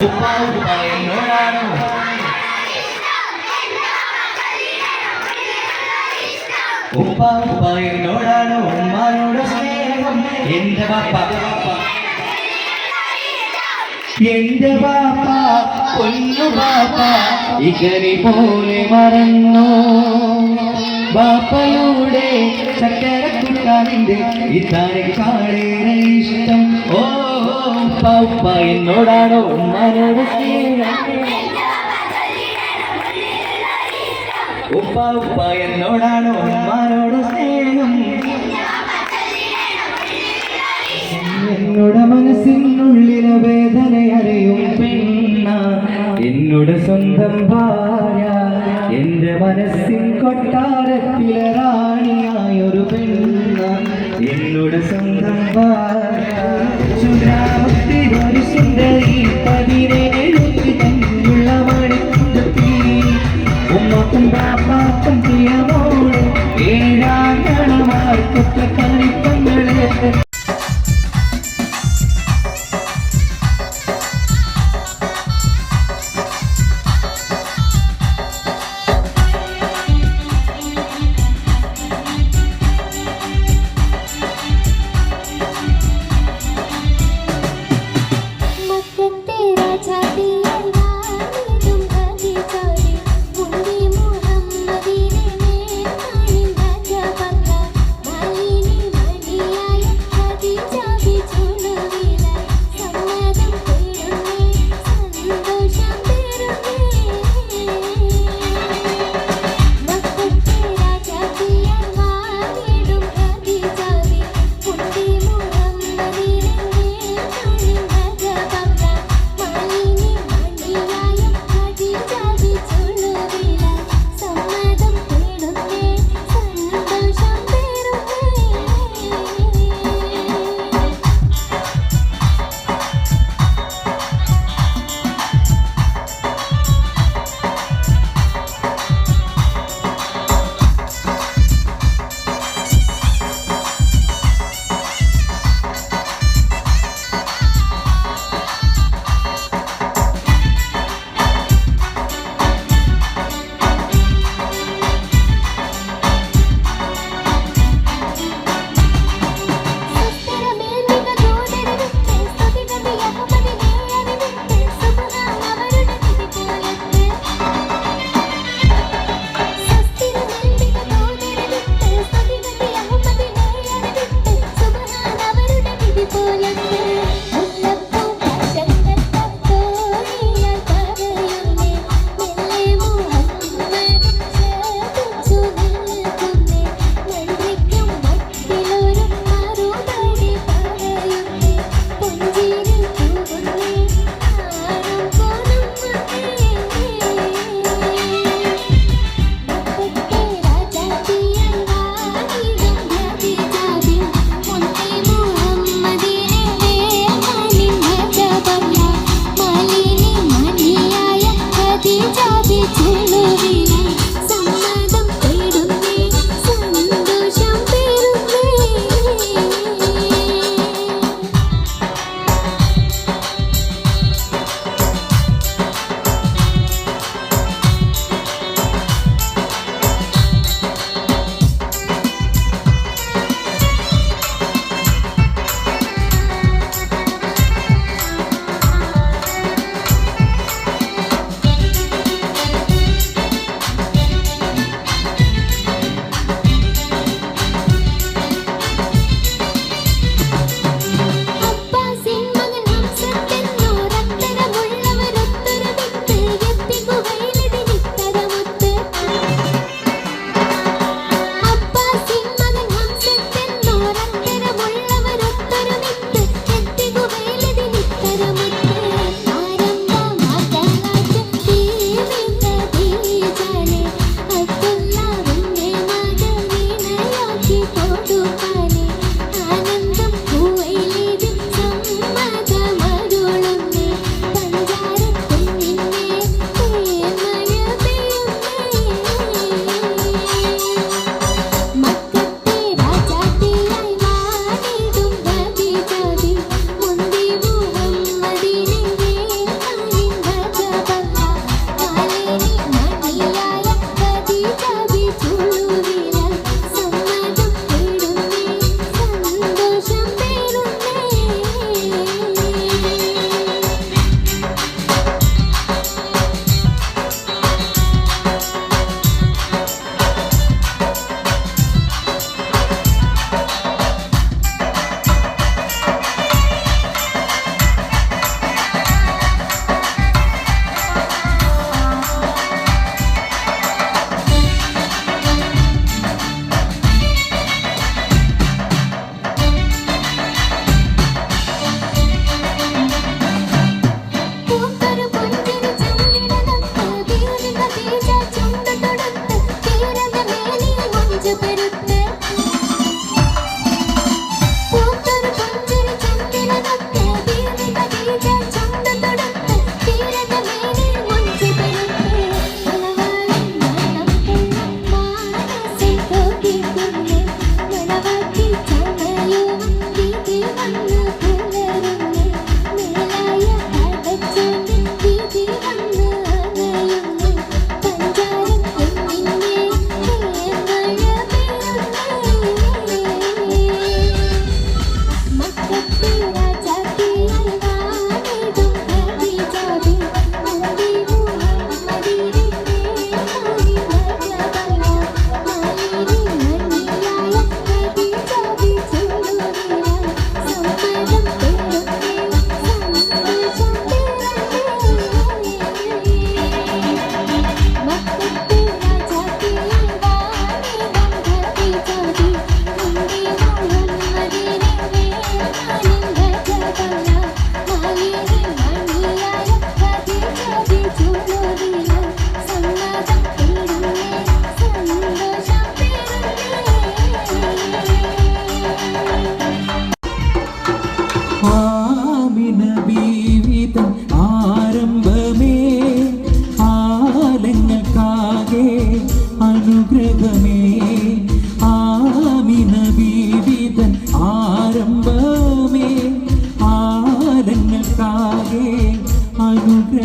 ഉപ്പ ഉപ്പ എന്നോടാണോ ഉപ്പ ഉപ്പ എന്നോടാണോ ഉമ്മാനോട് സ്നേഹം എന്റെ ബാപ്പ എന്റെ ബാപ്പ പൊന്നു ബാപ്പ ഇകരി പോലെ മറന്നോ ബാപ്പയുടെ ചക്കര കുട്ടാനിന്റെ ഇതാരെക്കാളേറെ ഇഷ്ടം ഓ ഉപ്പ ഉപ്പ എന്നോടാണോ ഉമ്മാനോട് സ്നേഹം ഉപ്പ ഉപ്പ എന്നോടാണോ ഉമ്മാനോട് സ്നേഹം എന്നോട് മനസ്സിനുള്ളിലെ വേദന അറിയും പെണ്ണ എന്നോട് സ്വന്തം ഭാര്യ എന്റെ മനസ്സിൻ കൊട്ടാരത്തിലെ റാണിയായൊരു പെണ്ണ എന്നോട് സ്വന്തം ഭാര്യ സുന്ദരി സുന്ദരി 17 തന്നുള്ള മണിക്കുട്ടി ഉമ്മക്കും ബാപ്പാക്കും പ്രിയമോട് ഏഴാങ്കണമാർക്കൊക്കെ കളിപ്പങ്ങളെ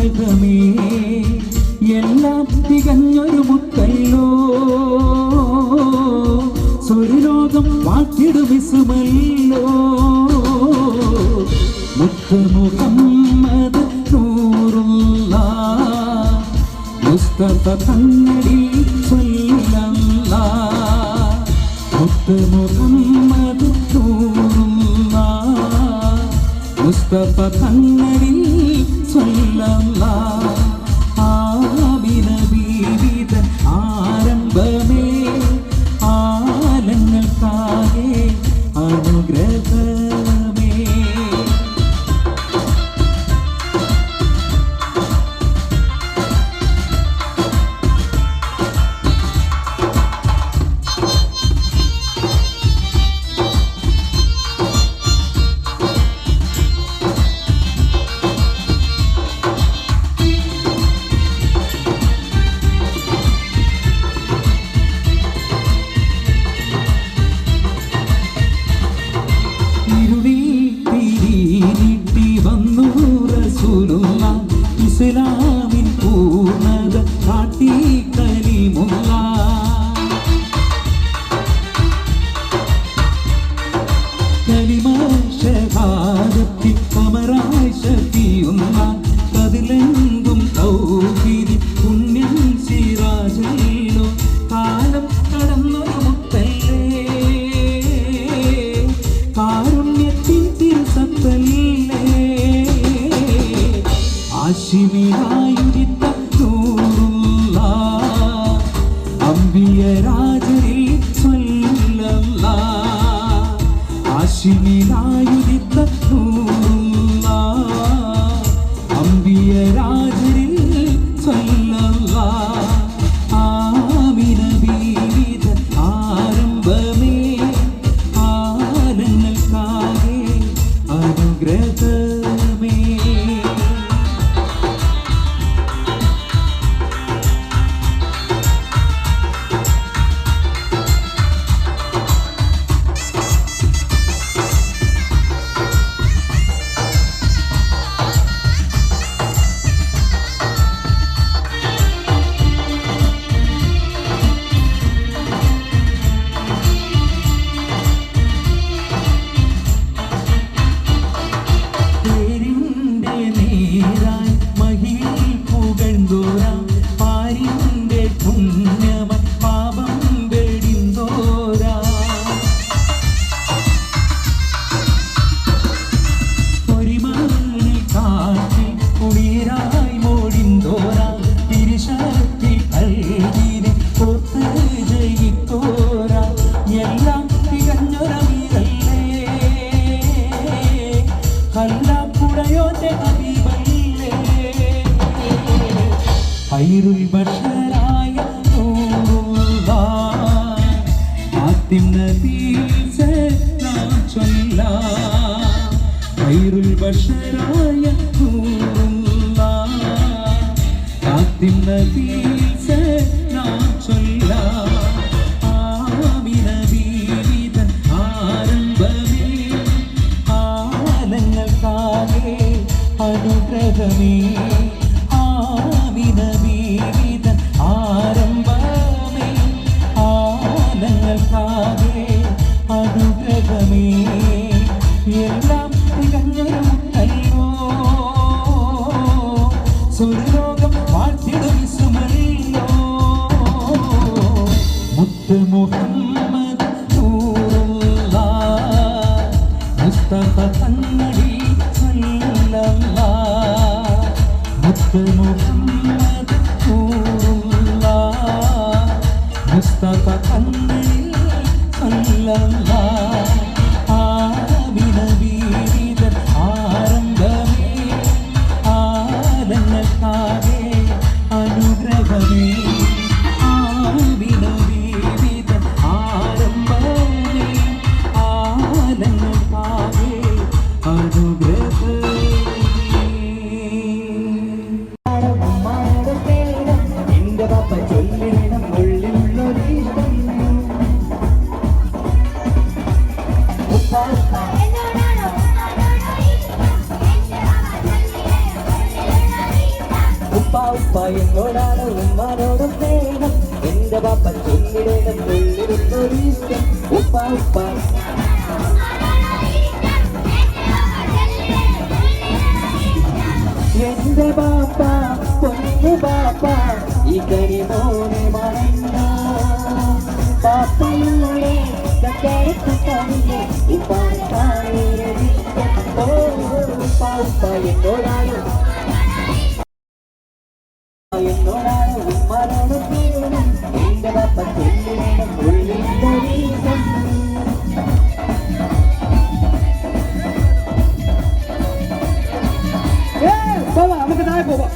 അനുഗ്രഹമേ എല്ലാം തികഞ്ഞൊരു മുത്തല്ലോ സ്വർലോകം വാട്ടിടുവിസുമല്ലോ മുത്ത് മുഹമ്മദ് നൂറുള്ള മുസ്തഫ തങ്ങളിൽ സ്വല്ലല്ലാഹ് മുത്ത് മുഹമ്മദ് നൂറുള്ള മുസ്തഫ തങ്ങളിൽ സ്വല്ലല്ലാഹ് ആമിന ബീവിതൻ ആരംഭമേ ആലങ്ങൾക്കാകെ അനുഗ്രഹമേ ഇസ്ലാമിൻ പൂർണ്ണത കാട്ടി കലിമുള്ള കലിമ ഷഹാദത്തിൽ അമരായി ശക്തിയുള്ള കതിലെങ്കും തൗഹീദ് പുണ്യം സിറാജല്ലോ കാലം കടന്നൊരു മുത്തല്ലേ കാരുണ്യത്തിൻ തിരുസത്തല്ലേ ആശിമിനായുരിത്ത നൂറുല്ലാഹ് അംബിയരാജരിൽ സ്വല്ലല്ലാഹ് ആശിമിനായുരിത്ത നൂറുല്ലാഹ് അംബിയരാജരിൽ സ്വല്ലല്ലാഹ് ആമിന ബീവിതൻ ആരംഭമേ ആലങ്ങൾക്കാകെ അനുഗ്രഹമേ ഖൈറുൽ ബശറായ നൂറുല്ലാഹ് ആത്തിം നബിയിൽ സലാം ചൊല്ലാം ഖൈറുൽ ബശറായ നൂറുല്ലാഹ് ആത്തിം നബിയിൽ സലാം ചൊല്ലാം ആമിന ബീവിതൻ ആരംഭമേ ആലങ്ങൾക്കാകെ അനുഗ്രഹമേ ആമിന ബീവിതൻ ആരംഭമേ ആലങ്ങൾക്കാകെ അനുഗ്രഹമേ എല്ലാം തികഞ്ഞൊരു മുത്തല്ലോ സ്വർലോകം വാഴ്ത്തിടുവിസുമല്ലോ മുത്ത് മുഹമ്മദ് നൂറുല്ലാഹ് മുസ്തഫ തങ്ങളിൽ സ്വല്ലല്ലാഹ് മുത്ത് മുഹമ്മദ് നൂറുല്ലാഹ് മുസ്തഫ തങ്ങളിൽ സ്വല്ലല്ലാഹ് ആമിന ബീവിതൻ ആരംഭമേ ആലങ്ങൾക്കാകെ അനുഗ്രഹമേ ആമിന ബീവിതൻ ആരംഭമേ ആലങ്ങൾക്കാകെ അനുഗ്രഹമേ ഉപ്പ എന്നോടാണ് ഉമ്മാനോടും സ്നേഹം എന്റെ പാപ്പ ചൊല്ലിടേണം ഉള്ളിരുന്നൊരു ഇഷ്ടം ഉപ്പ ഉപ്പ എന്റെ പാപ്പ പൊന്നു പാപ്പ ഈ കരി മോനെ മറന്ന പാപ്പയുടെ കരക്കറിഞ്ഞ് ഉപ്പാനോട് എന്നോടാണ് ഉമ്മാനോട് സ്നേഹം എന്റെ പാപ്പ ചൊല്ലിടേണം ഉള്ളിരുന്നൊരു ഇഷ്ടം നമുക്ക് താഴെ പോവാം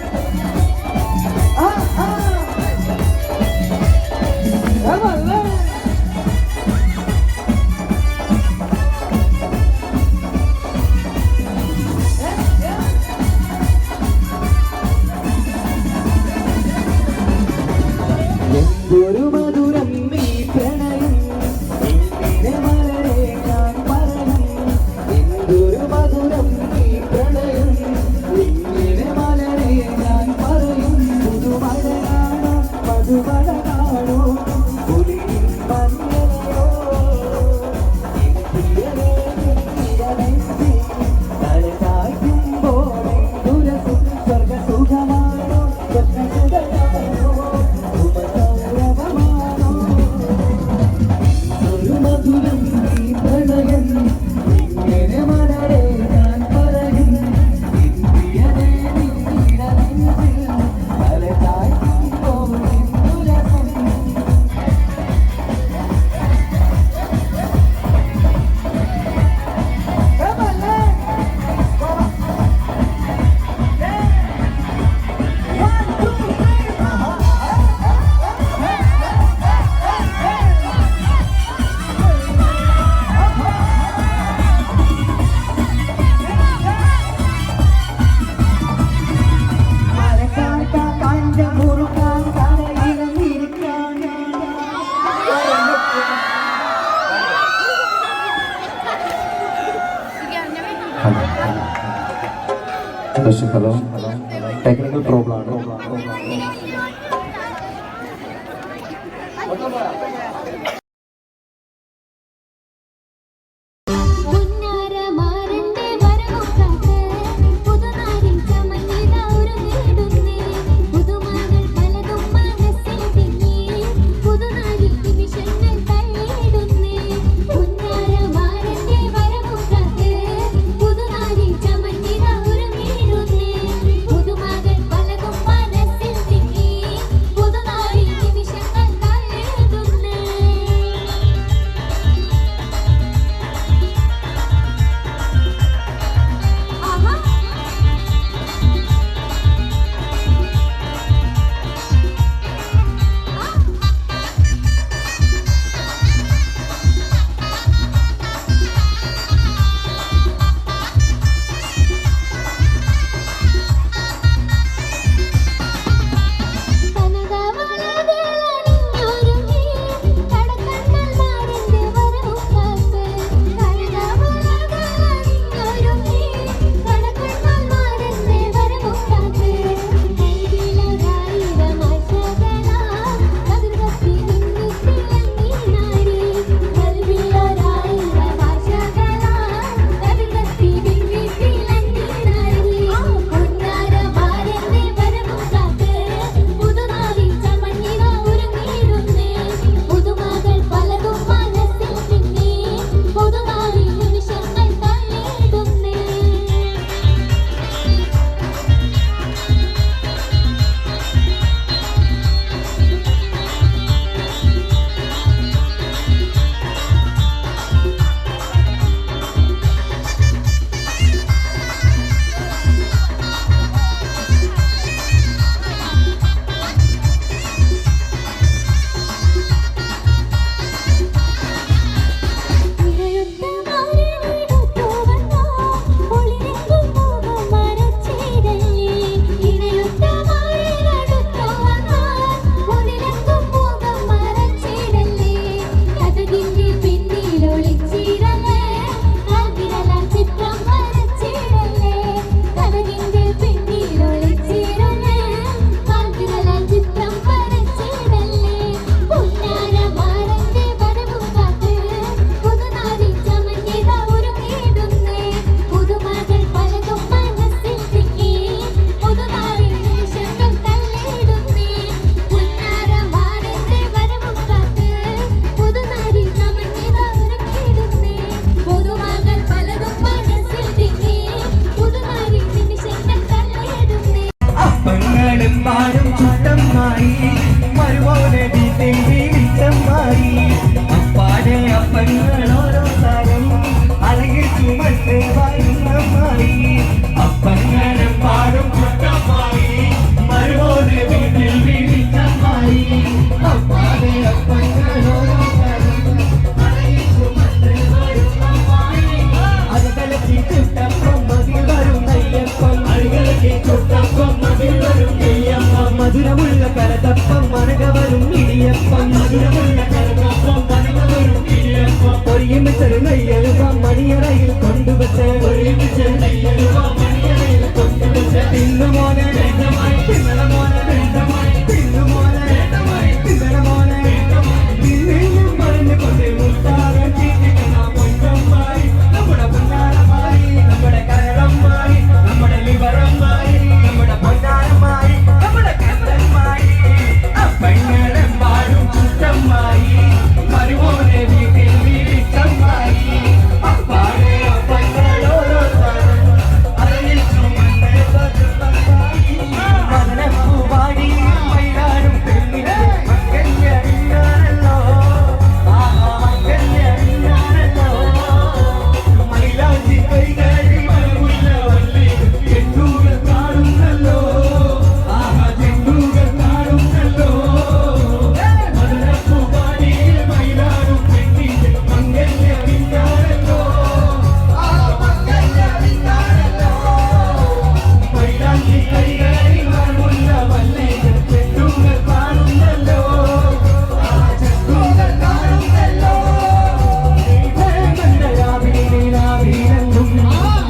എന്തൊരു മധുരം നീ പ്രണയം ഇങ്ങനെ മലരെ ഞാൻ പറയും എന്തൊരു മധുരം നീ പ്രണയം ഇങ്ങനെ മലരെ ഞാൻ പറയും പുതുമഴയാണോ മധുമഴ കാണോ പുലിയും മഞ്ഞയോ തല താഴ്ത്തുമ്പോൾ ദുരസുഖ സ്വർഗസുഖമാണോ സ്വർഗസുഖമാണോ ഒരു മധുരം നീ പ്രണയം ഇങ്ങനെ മലരെ ഞാൻ പറയും ഇന്ത്യനെ നീടനെഞ്ചിൽ തല താഴ്ത്തുമ്പോൾ ദുരസം ഹലോ ടെക്നിക്കൽ പ്രോബ്ലം ആണ് അപ്പങ്ങളും പാടും ചുട്ടമായി മരുമോനെ വീട്ടിൽ വീടിച്ചമായി അപ്പാടെ അപ്പങ്ങൾ ഓരോ തരം അഴകിൽ ചുമട്ട് വരുന്നമായി അപ്പങ്ങളും പാടും ചുട്ടമായി മരുമോനെ വീട്ടിൽ വീടിച്ചമായി അപ്പാടെ അപ്പങ്ങൾ ഓരോ തരം അഴകിൽ ചുമട്ട് വരുന്നമായി അഴകലക്കി ചുട്ടപ്പം മതിൽ വരും നെയ്യപ്പം അഴകലക്കി ചുട്ടപ്പം മതിൽ വരും നെയ്യപ്പം മധുരമുള്ള കലതപ്പം മനക വരും ഇടിയപ്പം മധുരമുള്ള കലതപ്പം മനക വരും ഇടിയപ്പം ഒരുമിച്ചൊരു നെയ്യലുവം മണിയറയിൽ കൊണ്ടുവച്ച് ഒരുമിച്ചൊരു നെയ്യലുവം മണിയറയിൽ കൊണ്ടുവച്ച് തിന്നുമോനെ തിന്നണ മോനെ തിന്നുമോനെ തിന്നണ മോനെ തിന്നും പറഞ്ഞുകൊണ്ട് മുത്താകം ചീറ്റിക്കുന്ന പൊന്നമ്മായി നമ്മുടെ പൊന്നാരമായി നമ്മുടെ കരളമ്മായി നമ്മുടെ ലിവറമ്മായി നമ്മുടെ പൊന്നാരമായി നമ്മുടെ കരളമ്മായി അപ്പങ്ങളും പാടും ചുറ്റമ്മായി മരുമോനെ വീട്ടിൽ വീടിച്ചമ്മായി അപ്പാടെ അപ്പങ്ങളോരോ തരം അരയിൽ ചുമന്ന് പതുപ്പമ്മായി മദനപ്പൂവാടി മയിലാടും പെണ്ണിനെ മക്കഞ്ഞറിഞ്ഞാണല്ലോ മക്കഞ്ഞറിഞ്ഞാണല്ലോ മയിലാഞ്ചി കൈകാരി മലമുള്ള വള്ളി ചെണ്ടുകൾ കാണുന്നല്ലോ ചെണ്ടുകൾ കാണുന്നല്ലോ മദനപ്പൂവാടി മയിലാടും പെണ്ണിനെ മക്കഞ്ഞറിഞ്ഞാണല്ലോ മക്കഞ്ഞറിഞ്ഞാണല്ലോ മയിലാഞ്ചി കൈകാരി മലമുള്ള വള്ളി ചെണ്ടുകൾ കാണുന്നല്ലോ ചെണ്ടുകൾ കാണുന്നല്ലോ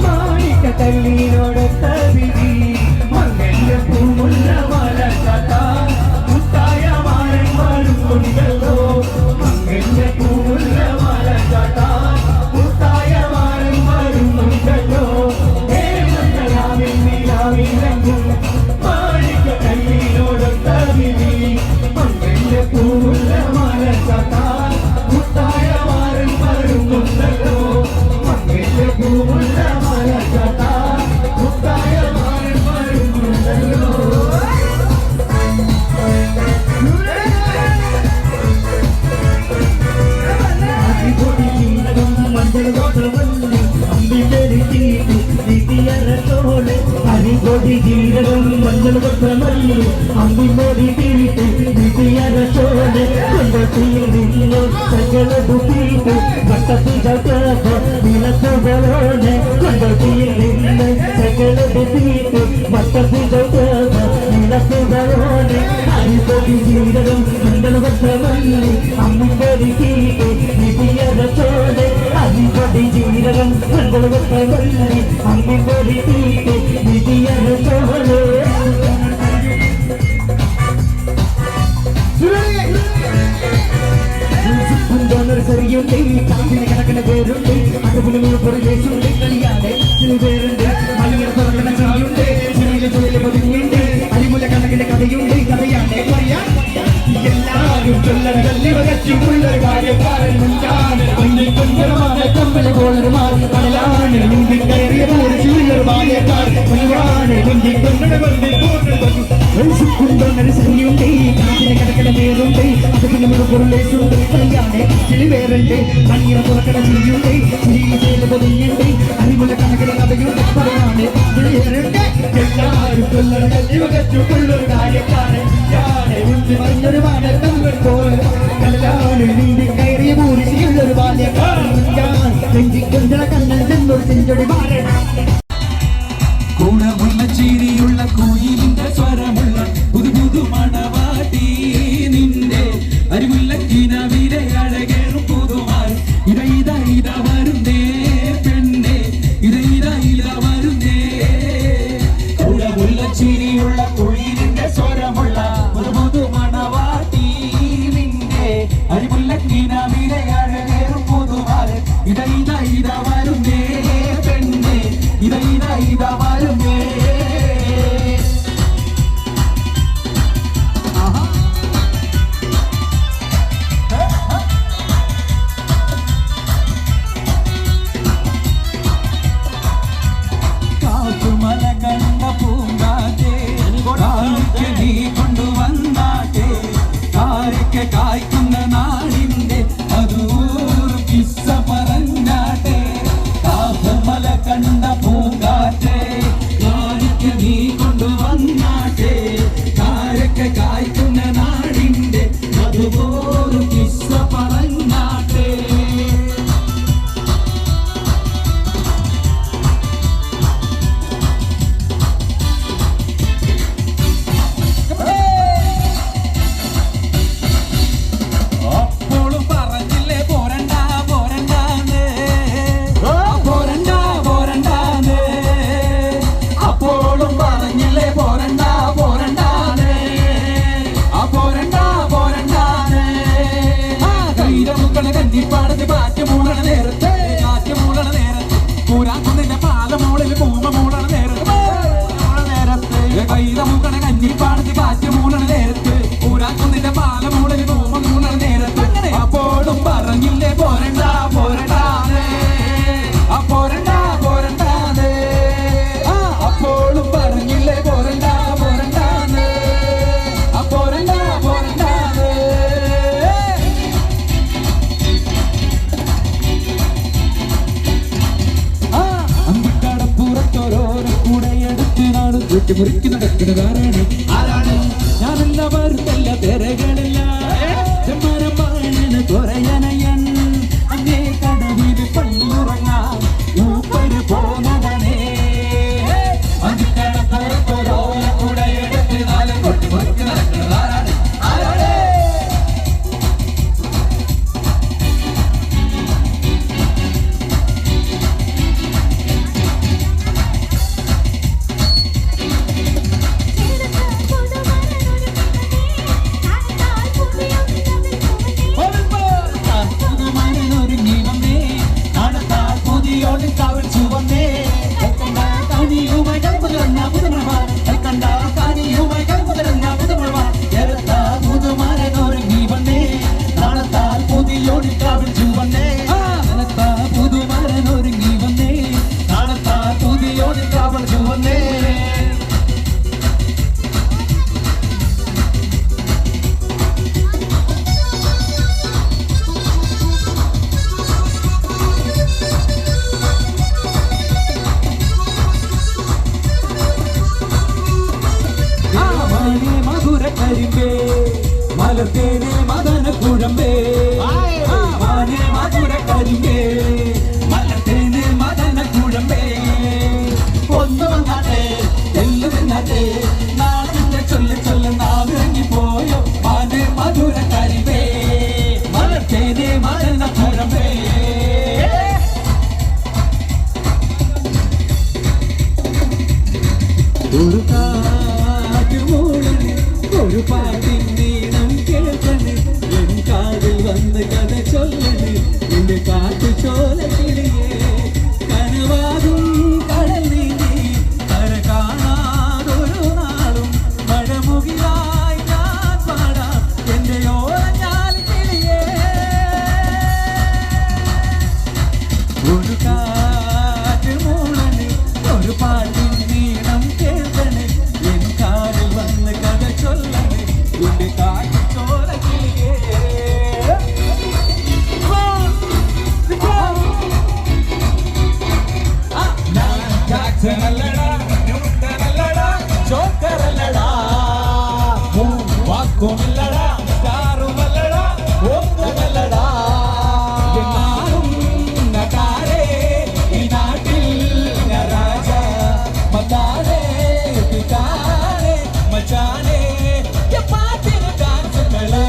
മാണിക്കല്ലിനോടൊത്ത വിധി മങ്ങന്റെ പൂമുള്ള മല കഥാ മുത്തായ മാരൻ മാറും കൊണ്ടല്ലോ മങ്ങന്റെ പൂമുള്ള മല കഥാ മുത്തായ മാരൻ മാറും കൊണ്ടല്ലോ നിലാവിലങ്ങും മാണിക്കല്ലിനോടൊത്ത വിധി മങ്ങന്റെ പൂമുള്ള മല കഥാ മുത്തായ മാരൻ മാറും കൊണ്ടല്ലോ മങ്ങന്റെ പൂമുള്ള മല കഥാ മുത്തായ മാരൻ മാറും കൊണ്ടല്ലോ അരികൊടി ജീരകം മഞ്ഞൾ കൊട്ടമല്ലി അമ്പിമോടി തീട്ട് വിധിയരച്ചോട് കൊണ്ടത്തിയിൽ നിന്ന് സകലതു തീട്ട് വട്ടത്തിൽ ചക്ക വിളക്കുകളോട് കൊണ്ടത്തിയിൽ നിന്ന് സകലതു തീട്ട് വട്ടത്തിൽ ചക്ക വിളക്കുകളോട് അരികൊടി ജീരകം മഞ്ഞൾ കൊട്ടമല്ലി അമ്പിമോടി തീട്ട് വിധിയരച്ചോട് അരികൊടി ജീരകം മഞ്ഞൾ കൊട്ടമല്ലി അമ്പിമോടി തീട്ട് വിധിയരച്ചോട് സരിയുണ്ട് കാറ്റിന് കിടക്കുന്ന പേരുണ്ട് അതുപോലെ പുറകേശുണ്ട് കളിയാതെ പേരുണ്ട് മലയാള തുറക്കുന്ന ചെറിയുണ്ട് ചെറിയ തൊഴിൽ പതിഞ്ഞുണ്ട് അരിമുല കണക്കിന്റെ കഥയുണ്ട് കഥയാണ് പറയാ എല്ലാവരും ചൊല്ലി വകച്ചുള്ളൊരു കാര്യക്കാരൻ മുൻകാണ് കൊഞ്ചരമാണ് കമ്പളി പോളരുമാണ് കടലാണ് മുമ്പിൽ കയറിയ പോലെ ചുള്ളൊരു ബാല്യക്കാർ മുഴുവാണ് മുമ്പിൽ കൊണ്ടൊരു സരിയുണ്ട് കാറ്റിന് കിടക്കുന്ന പേരുണ്ട് അതുപോലെ പുറകേശുണ്ട് കളിയാണ് വേറുണ്ട് മണിയറ തുറക്കണ ചിരിയുണ്ട് ചിരിയിൽ പൊതിഞ്ഞുണ്ട് അരിമുല കണക്കിന് കഥയുണ്ട് പറയാന് എല്ലാവരും കൊല്ലൊരു കാര്യക്കാരൻ പറഞ്ഞൊരു വാനത്തങ്ങൾ പോലെ കല്ലാണ് നീന്തി കയറിയ പൂരിശിയുള്ളൊരു ബാല്യക്കാരൻ നെഞ്ചിക്കൊഞ്ച കണ്ണൻ ചെന്നൊരു ചെഞ്ചൊടി മാറൻ ഗുണമുള്ള ചിരിയുള്ള കോയിലിന്റെ സ്വരമുള്ള പുതു പുതു മണവാട്ടി നിന്റെ അരിമുല്ല കിനാവിലെ അഴകേറും പുതുമാർ ഇതാ വരുന്നേ പെണ്ണെ ഇതാ വരുന്നേ ഗുണമുള്ള ചിരിയുള്ള കോയിലിന്റെ സ്വരമുള്ള പുതു പുതു മണവാട്ടി നിന്റെ അരിമുല്ല കിനാവിലെ അഴകേറും പുതുമാർ ഇതാ വരുന്നേ പെണ്ണെ പാടത്ത് കാറ്റ് മൂളണ നേരത്ത് ഊരാക്കുന്നിന്റെ പാല മൂളൽ പൂമ മൂളണ നേരത്ത് അങ്ങനെ അപ്പോഴും പറഞ്ഞില്ലേ പോരണ്ട പോരണ്ടാതെ പോരണ്ട പോരണ്ടാതെ അപ്പോഴും പറഞ്ഞില്ലേ പോരണ്ട പോരണ്ടാതെ പോരണ്ട പോരണ്ടാതെ അന്തിക്കടപ്പുറത്തോരോരോ കൂടെ എടുത്ത് നാട് മുറിക്ക് നടക്കുന്നതാരാണ് ആരാണ് ഞാനെല്ലാവരുത്തല്ല തിരകളില്ല ചെമ്മരമാണ് തുറയനയൻ അങ്ങേ കടവിൽ പള്ളിയുറങ്ങാൻ മൂപ്പര് പോന്നതനേ അന്തിക്കടപ്പുറത്തോരോരോ കൂടെ എടുത്ത് നാട് മുറിക്ക് നടക്കുന്നതാരാണ് ആരാണ് മലർത്തേനെ മദന കുഴമ്പേ മാനേ മധുര കരിമ്പേ മലർത്തേനെ മദന കുഴമ്പേ ഒന്ന് വന്നാട്ടെ എല്ലാം വന്നാട്ടെ നാടിന്റെ ചൊല്ല നാവിറങ്ങി പോയോ മാനേ മധുര കരിമ്പേ മലർത്തേനെ മദന കുഴമ്പേ ഒരു കാറ്റ് മൂളന് ഒരു പാട്ടിൻ നീണം കേൾക്കണ് എൻ കാതിൽ വന്ന് കഥ ചൊല്ലണ് എന്റെ കാട്ടു ചോല കിളിയേ കനവാകും കടൽ നീന്തി കര കാണാതൊരു നാളും മഴമുകിലായി ഞാൻ പാടാം എന്റെ ഓരഞ്ഞാൽ കിളിയേ ഒരു കാറ്റ് മൂളന് ഒരു പാട്ടിൻ നീണം കേൾക്കണ് എൻ കാതിൽ വന്ന് കഥ ചൊല്ലണ് എന്റെ കാട്ടു ചോല കിളിയേ വാക്കുമില്ലടാ കാറുമല്ലടാ ഒന്നുമല്ലടാ എന്നാലും നട്ടാരേ ഈ നാട്ടിൽ രാജ മത്താരേ പിതാരേ മച്ചാനേ പാട്ടിന് ഡാൻസുകള്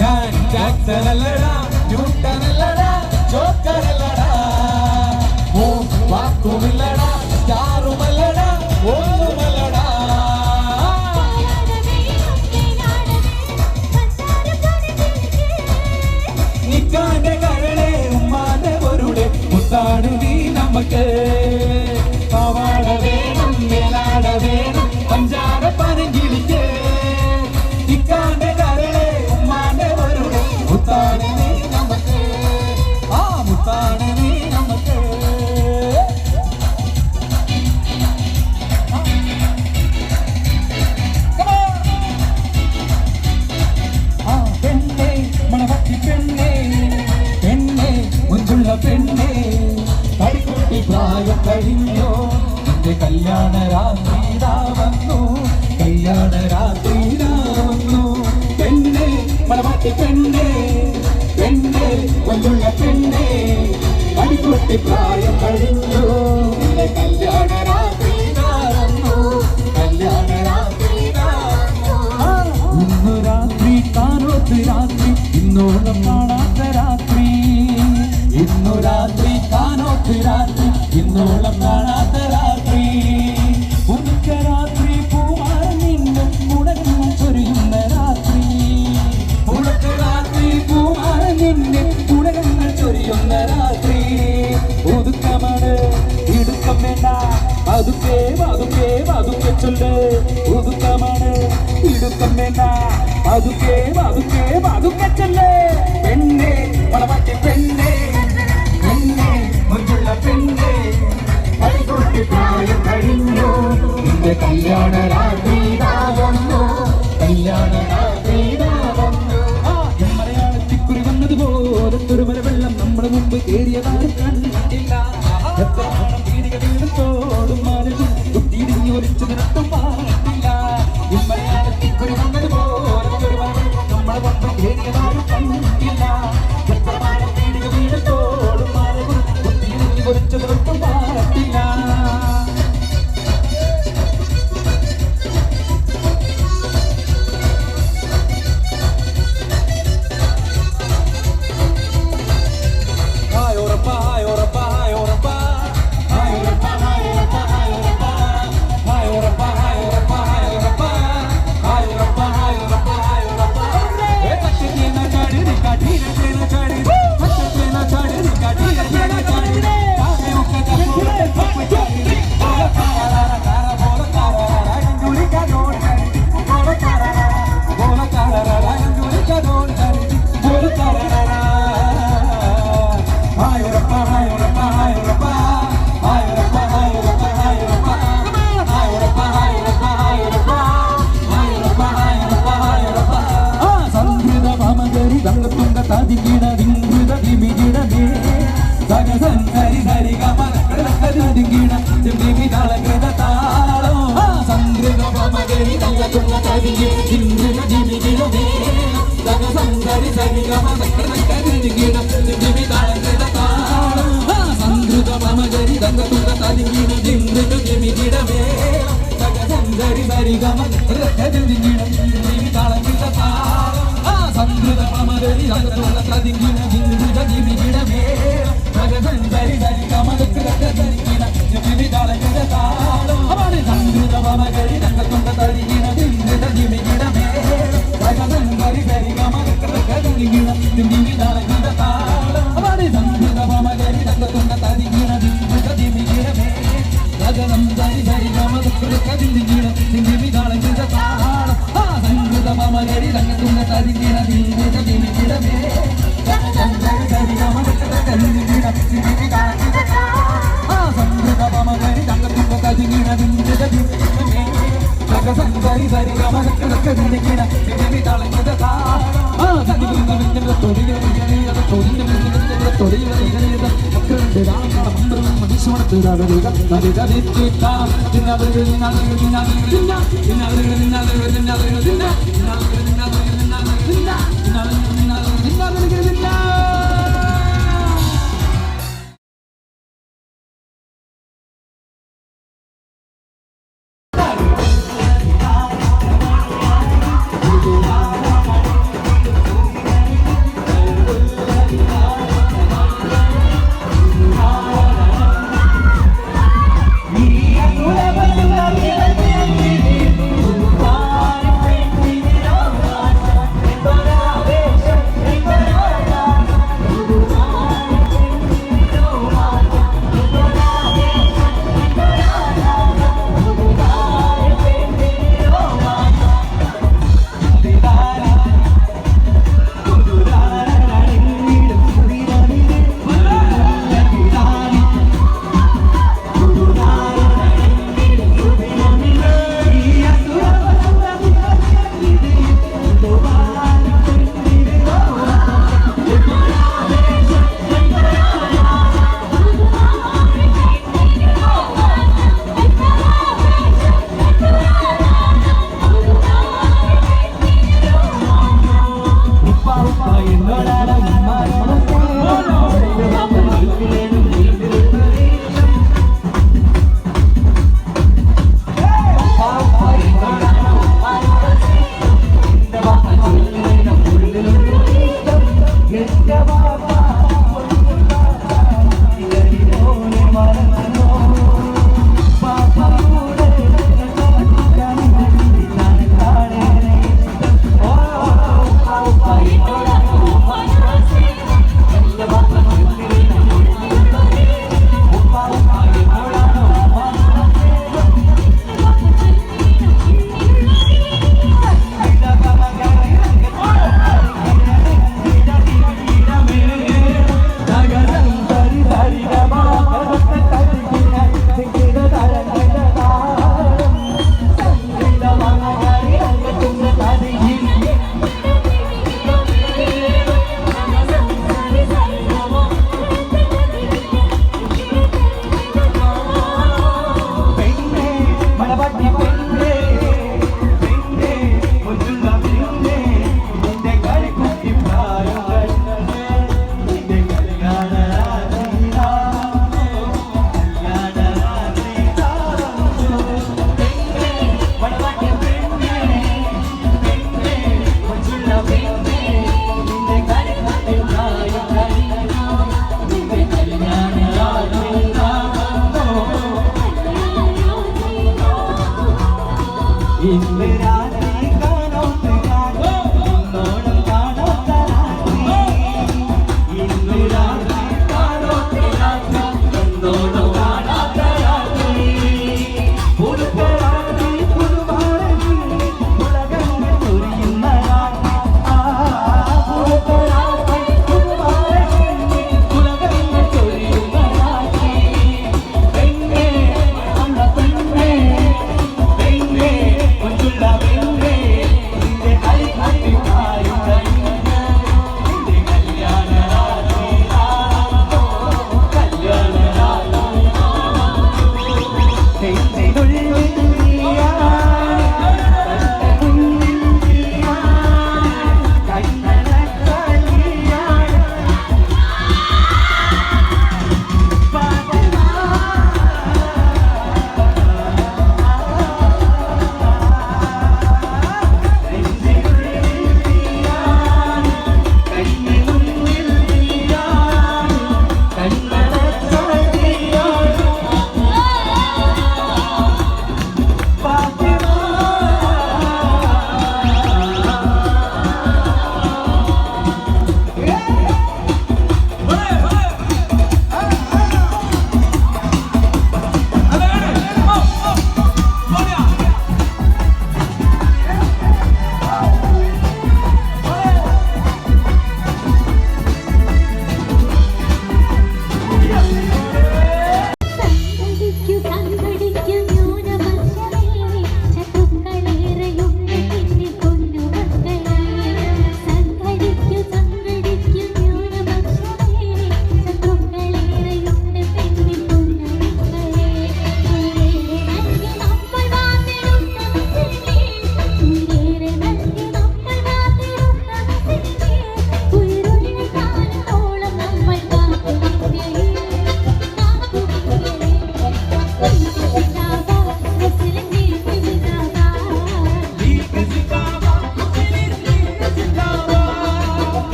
ഞാൻ ജാക്സനല്ലടാ ന്യൂട്ടനല്ലടാ ജോക്കറല്ലടാ വാക്കുമില്ലടാ സ്റ്റാറുമല്ലടാ ഒന്നുമല്ലടാ നിക്കാന്റെ കരളെ ഉമ്മാന്റെ പൊരുളെ മുത്താണ് നീ നമുക്ക് പാവാട വേണം മേലാട വേണം പഞ്ചാര പനങ്കിളിക്ക് നിക്കാന്റെ കരളെ ഉമ്മാന്റെ പൊരുളെ മുത്താണ് നീ നമുക്ക് മുത്താണ് നീ നമുക്ക് പെണ്ണേ മണവട്ടി പെണ്ണേ പെണ്ണേ മുഞ്ചുള്ള പെണ്ണേ കടിക്കുട്ടി പ്രായം കഴിഞ്ഞോ എന്റെ കല്യാണ രാത്രിതാ വന്നു കല്യാണ രാത്രിതാ വന്നു പെണ്ണേ മണവട്ടി പെണ്ണേ പെണ്ണേ മുഞ്ചുള്ള പെണ്ണേ കടിക്കുട്ടി പ്രായം കഴിഞ്ഞോ എന്റെ കല്യാണ രാത്രിതാ വന്നു കല്യാണ രാത്രിതാ ഇന്നു രാത്രി കാനോത്ത് രാത്രി ഇന്നോളം കാണാത്ത രാത്രി ഇന്നു രാത്രി കാനോത്ത് രാത്രി ഇന്നോളം കാണാത്ത രാത്രി ഉദിക്ക രാത്രി പൂമാല നിന്നും ഉണരുന്ന ചൊരിയുന്ന രാത്രി ഉണക്ക രാത്രി പൂമാല നിന്നെ ഉണരുന്ന ചൊരിയുന്ന രാത്രി ഒതുക്കമാണ് ഇടുക്കം വേണ്ട പതുക്കെ പതുക്കെ പതുക്കെ ചൊല്ല് ഒതുക്കമാണ് വേണ്ട പതുക്കെ പതുക്കെ പതുക്കെ ചെല്ലേ പെണ്ണെ വളവട്ടി പെണ്ണെ പെണ്ണെ മുഞ്ചുള്ള പെണ്ണെ കളികൊട്ടി പ്രായം കഴിഞ്ഞു നിന്റെ കല്യാണ രാത്രി വന്നു കല്യാണ രാത്രി വന്നു മലയാളത്തിക്കുറി വന്നതുപോലെ ഒരു വെള്ളം നമ്മുടെ മുമ്പ് കയറിയതാരും കണ്ടില്ല എത്ര പീടിക വീടുത്തോടും മാനവും കുത്തിയിടിഞ്ഞു ഒലിച്ചു നിരത്തും പാടില്ല മലയാളത്തിക്കുറി വന്നതുപോലെ ഒരു വെള്ളം നമ്മുടെ മുമ്പ് കയറിയതാരും കണ്ടില്ല എത്ര പീടിക വീടുത്തോടും മാനവും കുത്തിയിടിഞ്ഞു ഒലിച്ചു നിരത്തും പാടില്ല Yeah.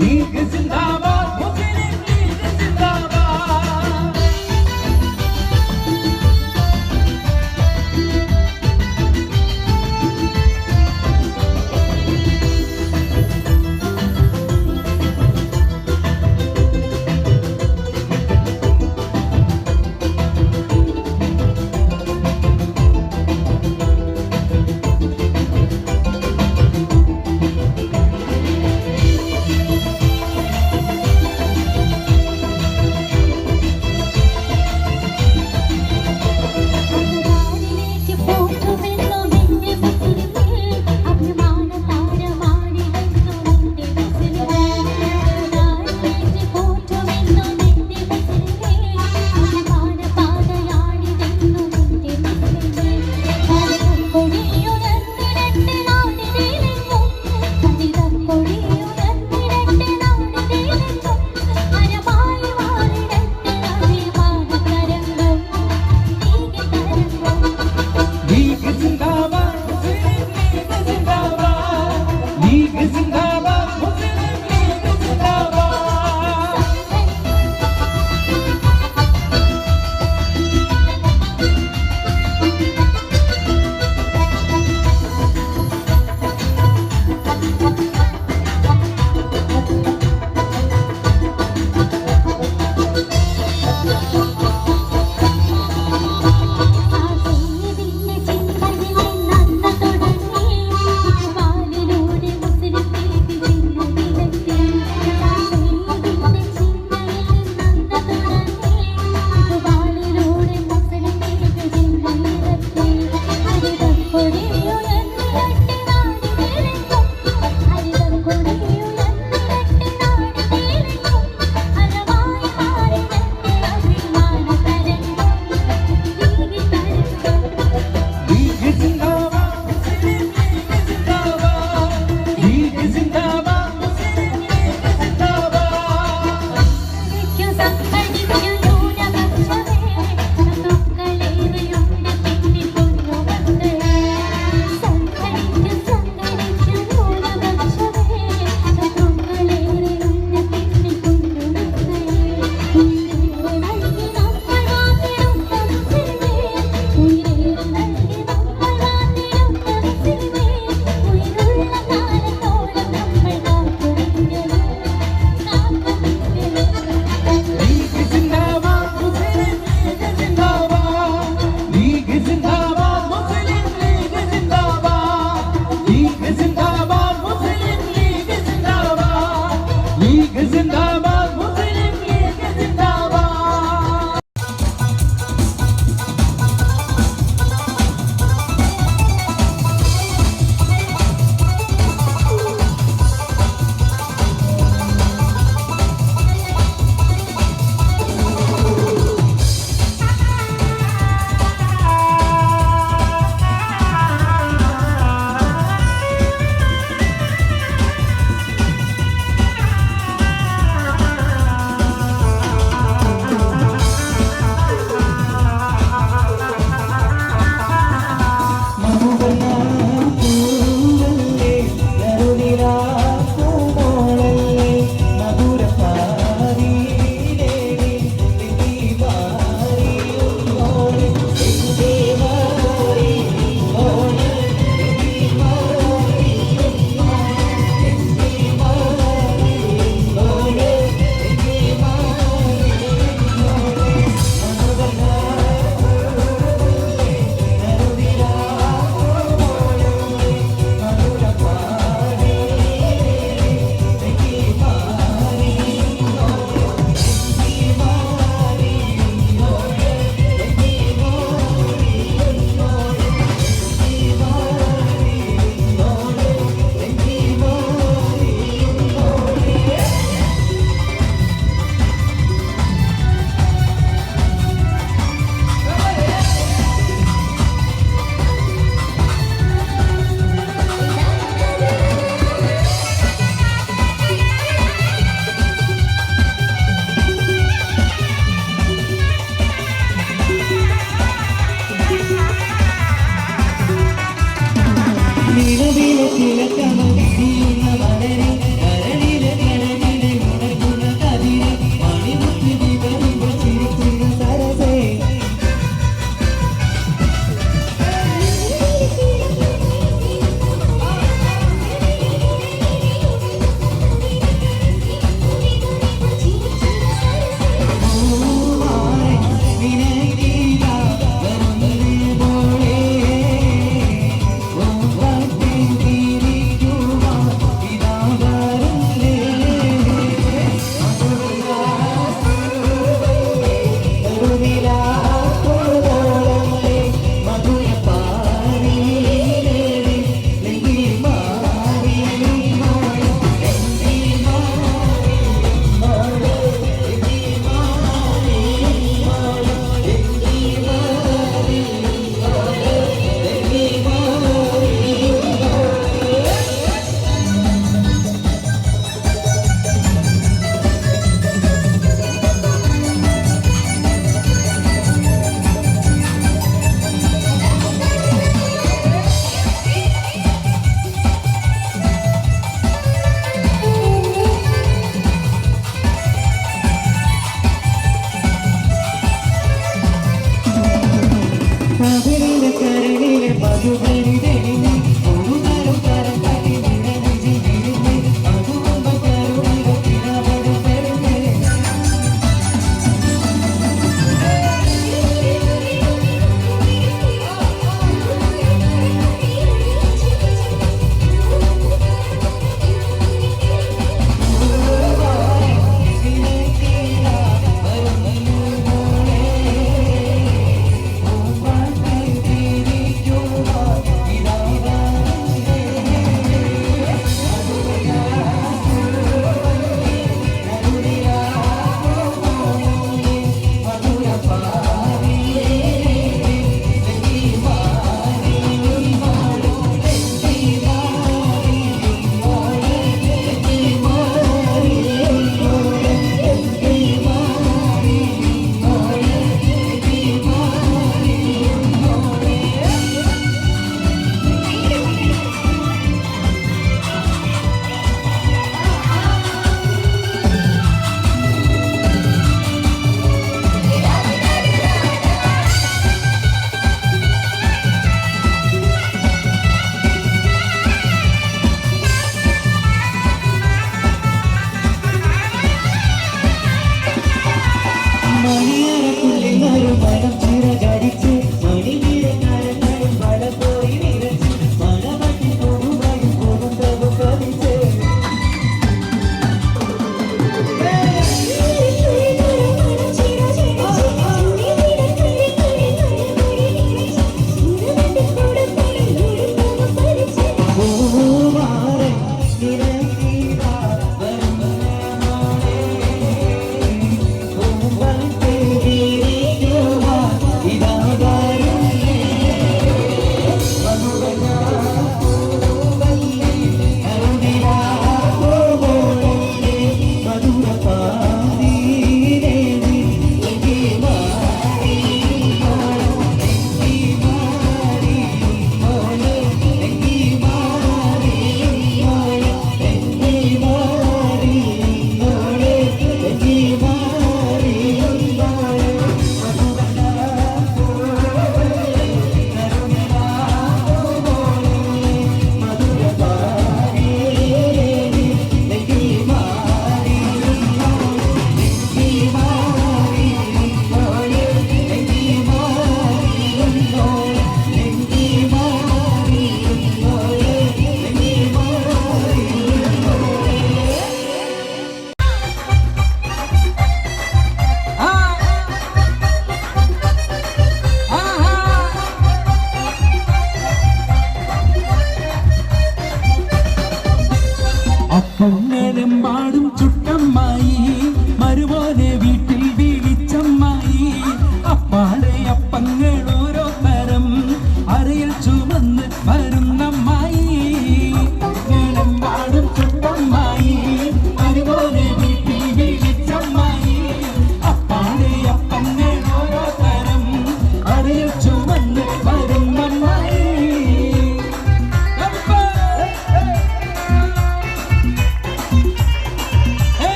ലീഗ് സിന്ദാബാദ്, മുസ്ലിം ലീഗ് സിന്ദാബാദ്.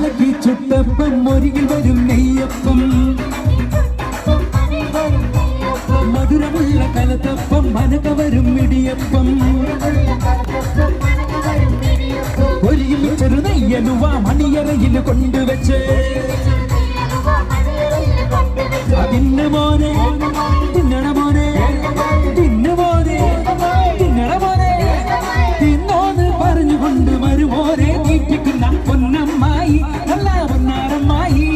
കലക്കി ചുട്ടപ്പം മുരികിൽ വരും നെയ്യപ്പം മധുരമുള്ള കലത്തപ്പം മനകവരും ഇടിയപ്പം ഒരുമിച്ചൊരു നെയ്യലുവ മണിയറയിൽ കൊണ്ടുവച്ച് അതിന് മോനെ തിന്നണ മോനെ തിന്നു മോനെ തിന്നണ മോനെ തിന്നോന്ന് പറഞ്ഞുകൊണ്ട് വരുമോനെ തീറ്റിക്കുന്ന പൊന്നമ്മായി നല്ല പൊന്നാരമ്മായി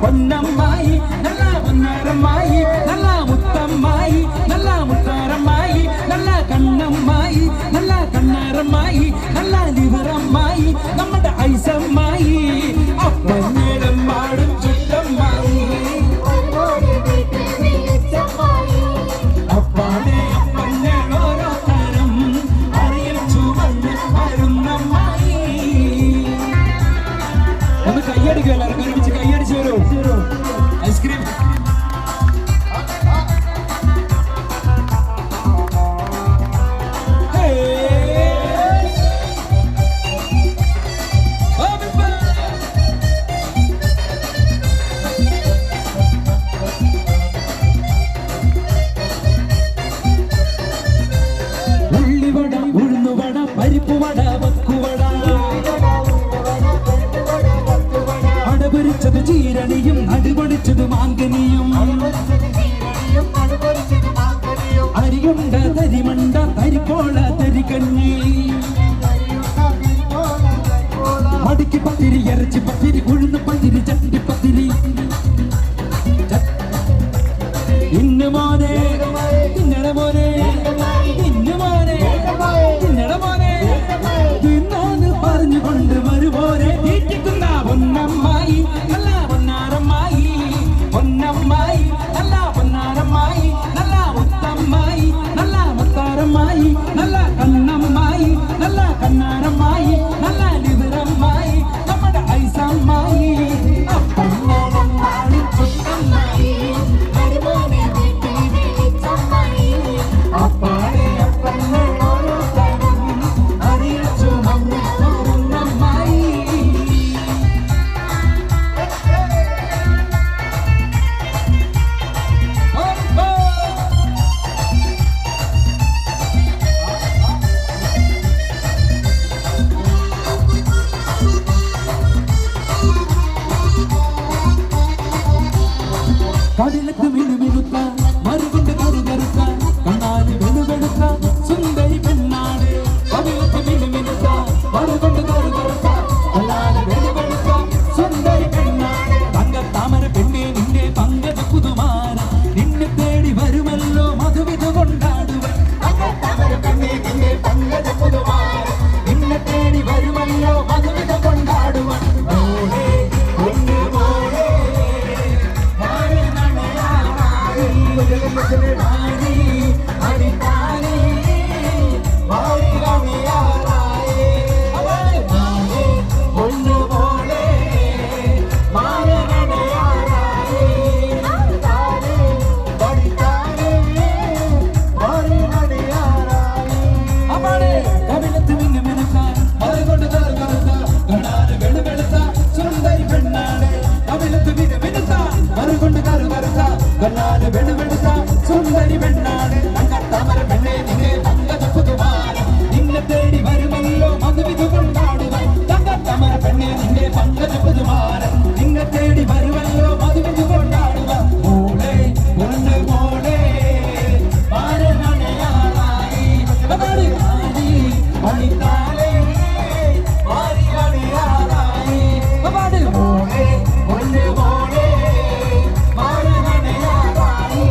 പൊന്നമ്മായി നല്ല പൊന്നാരമ്മായി നല്ല മുത്തമ്മായി നല്ല മുത്താരമ്മായി നല്ല കണ്ണമ്മായി നല്ല കണ്ണാരമ്മായി നല്ല ലിവറമ്മായി നമ്മുടെ ഐസമ്മായി അപ്പന്നേടം പാടും ചുറ്റമ്മായി അപ്പാടെ അപ്പന്നേടോരോ തരം അറിയിച്ചു വന്ന് വരുന്നമ്മായി. ഒന്ന് കയ്യടിക്കും എല്ലാവർക്കും ഒരുമിച്ച് കയ്യടിച്ചു വരൂ. ഐസ്ക്രീം ഉള്ളിവട ഉഴുന്നുവട പരിപ്പുവട വക്കുവട അടപൊരിച്ചത് ചീരണിയും നടുപൊടിച്ചത് മാങ്കനിയും അരിയുണ്ട തരിമണ്ട തരിപ്പോള തരികഞ്ഞി മടിക്ക് പത്തിരി ഇറച്ചി പത്തിരി ഉഴുന്ന് പത്തിരി ചട്ടിപ്പത്തിരി ഇന്ന് മോനെ തിന്നട മോനെ ഇന്ന് മോനെ തിന്നട മോനെ തിന്നോന്ന് പറഞ്ഞുകൊണ്ട് വരുമോനെ തീറ്റിക്കുന്ന പൊന്നമ്മായി നല്ല പൊന്നാരമ്മായി പൊന്നമ്മായി നല്ല പൊന്നാരമ്മായി നല്ല മുത്തമ്മായി നല്ല മുത്താരമ്മായി നല്ല കണ്ണമ്മായി നല്ല കണ്ണാരമ്മായി നല്ല ലിവറമ്മായി നമ്മുടെ ഐസമ്മായി അപ്പന്നമ്മായി ചുട്ടമ്മായി അപ്പാടെ അപ്പന്നോരോ തരം അറിയിച്ചു വന്ന് വരുന്നമ്മായി. കടലത്ത് മിനുമിനുത്ത മറുകൊണ്ട് കറുകറുത്ത കണ്ണാല് വെളുവെളുത്ത സുന്ദരി പെണ്ണാട് കടലത്ത് മിനുമിനുത്ത മറുകൊണ്ട് കറുകറുത്ത കണ്ണാല് വെളുവെളുത്ത സുന്ദരി പെണ്ണാട് തങ്കത്താമര പെണ്ണെ നിന്റെ പങ്കജ പുതുമാര നിന്നെ തേടി വരുമല്ലോ മധുവിധ കൊണ്ടാടുവൻ തങ്കത്താമര പെണ്ണെ നിന്റെ പങ്കജ പുതുമാര നിന്നെ തേടി വരുമല്ലോ മധുവിധ കൊണ്ടാടുവൻ മോളെ ഒന്ന് മോളെ സുന്ദരി പെണ്ണാട് തങ്കത്താമര പെണ്ണെ നിന്നെ പങ്കജ പുതുമാര നിന്നെ തേടി വരുമല്ലോ മധുവിധു കൊണ്ടാടുക തങ്കത്താമര പെണ്ണെ നിന്നെ പങ്കജ പുതുമാര നിന്നെ തേടി വരുമല്ലോ മധുവിധു കൊണ്ടാടുക മോളെ പൊന്ന് മോളെ മാരനണയാറായി മണിത്താലേ മാരിയണയാറായി മോളെ പൊന്ന് മോളെ മാരനണയാറായി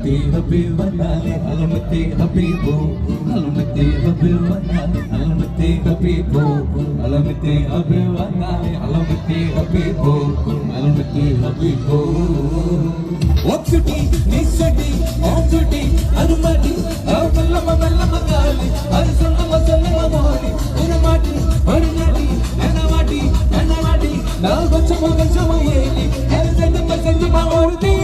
അലമത്തെ ഹബീബ് വന്നാലേ അലമത്തെ ഹബീബോ അലമത്തെ ഹബീബ് വന്നാലേ അലമത്തെ ഹബീബോ അലമത്തെ ഹബീബ് വന്നാലേ അലമത്തെ ഹബീബോ അലമത്തെ ഹബീബോ ഒക്സുട്ടി നിസ്സട്ടി ഓക്സുട്ടി അനുമതി അവല്ലമ വല്ലമ കാലി അരിസല്ലമ സല്ലമ മോടി ഒരു മാറ്റി ഒരു നടി എനവാടി നാ കൊച്ചമ ഏലി എൽസെന്തമ സെഞ്ചമ ഓർതി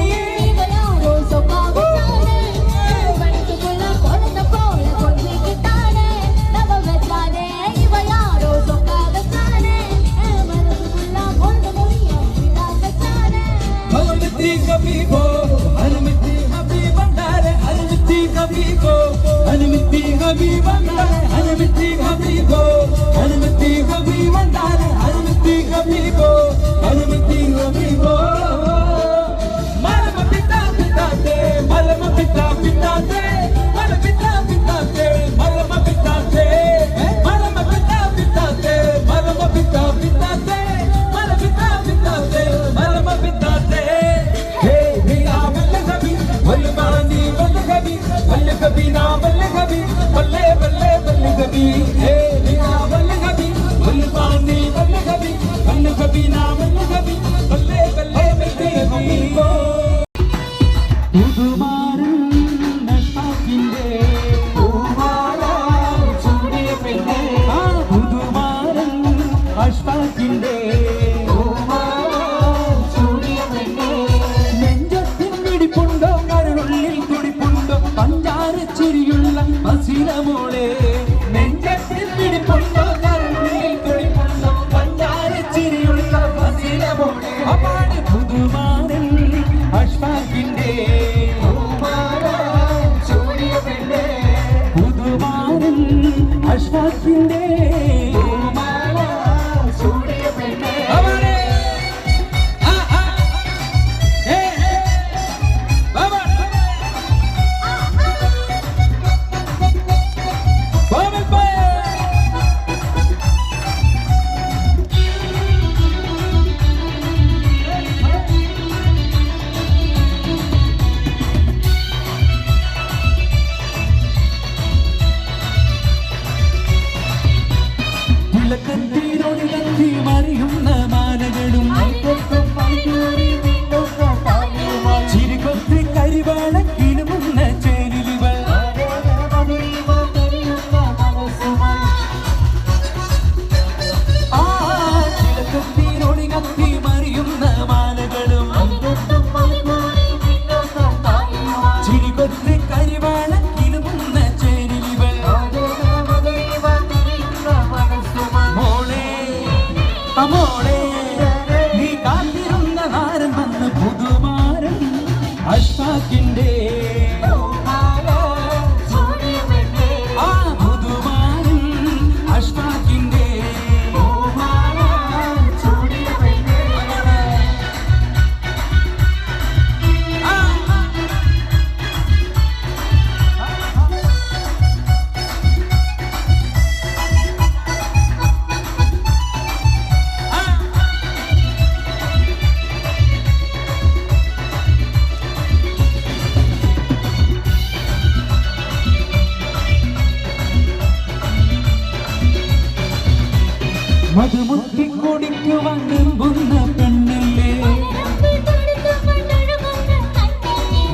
മധുമുത്തി കുടിക്കുവാൻ വെമ്പുന്ന പെണ്ണല്ലേ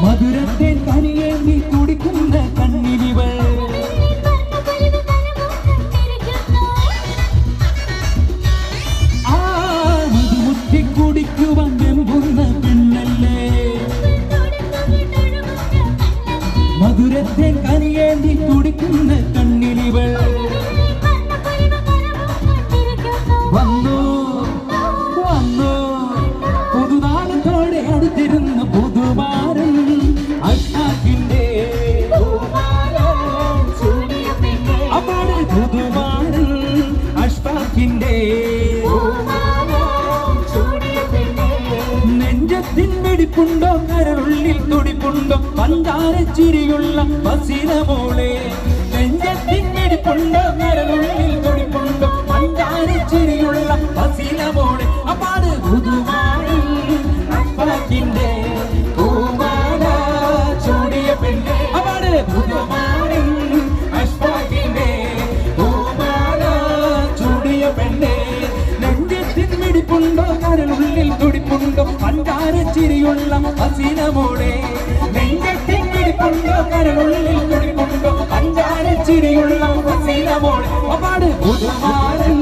മധുരത്തെ തനിയേന്തി കുടിക്കുന്ന കണ്ണിനിവൾ ആ മധുമുത്തി കുടിക്കുവാൻ വെമ്പുന്ന പെണ്ണല്ലേ മധുരത്തെ കനിയേന്തി കുടിക്കുന്ന കണ്ണിനിവൾ വന്നു വന്നു പുതുനാളത്തോടെ അടുത്തിരുന്ന പുതുമാരൻ അഷ്ടാക്കിന്റെ അപ്പാടെ പുതുമാരൻ അഷ്ടാക്കിന്റെ നെഞ്ചത്തിൻ വെടിപ്പുണ്ടോ കരളുള്ളിൽ തുടിപ്പുണ്ടോ പഞ്ചാര ചിരിയുള്ള പസിലമോളെ നെഞ്ചത്തിൻ വെടിപ്പുണ്ടോ കരളുള്ളിൽ തുടിപ്പുണ്ടോ പഞ്ചാര ചിരിയുള്ള പസിലമോളെ അപ്പാട് പുതുമാരൻ അഷ്ടാക്കിന്റെ പൂമാല ചൂടിയ മിടിപ്പുണ്ടോ കരളുള്ളിൽ തുടിപ്പുണ്ടോ പഞ്ചാരച്ചിരിയുള്ള ഹസീനമോളെ നെഞ്ചത്തിൻ മിടിപ്പുണ്ടോ കരളുള്ളിൽ തുടിപ്പുണ്ടോ പഞ്ചാരച്ചിരിയുള്ള ഹസീനമോളെ പാട് പുതുമാരൻ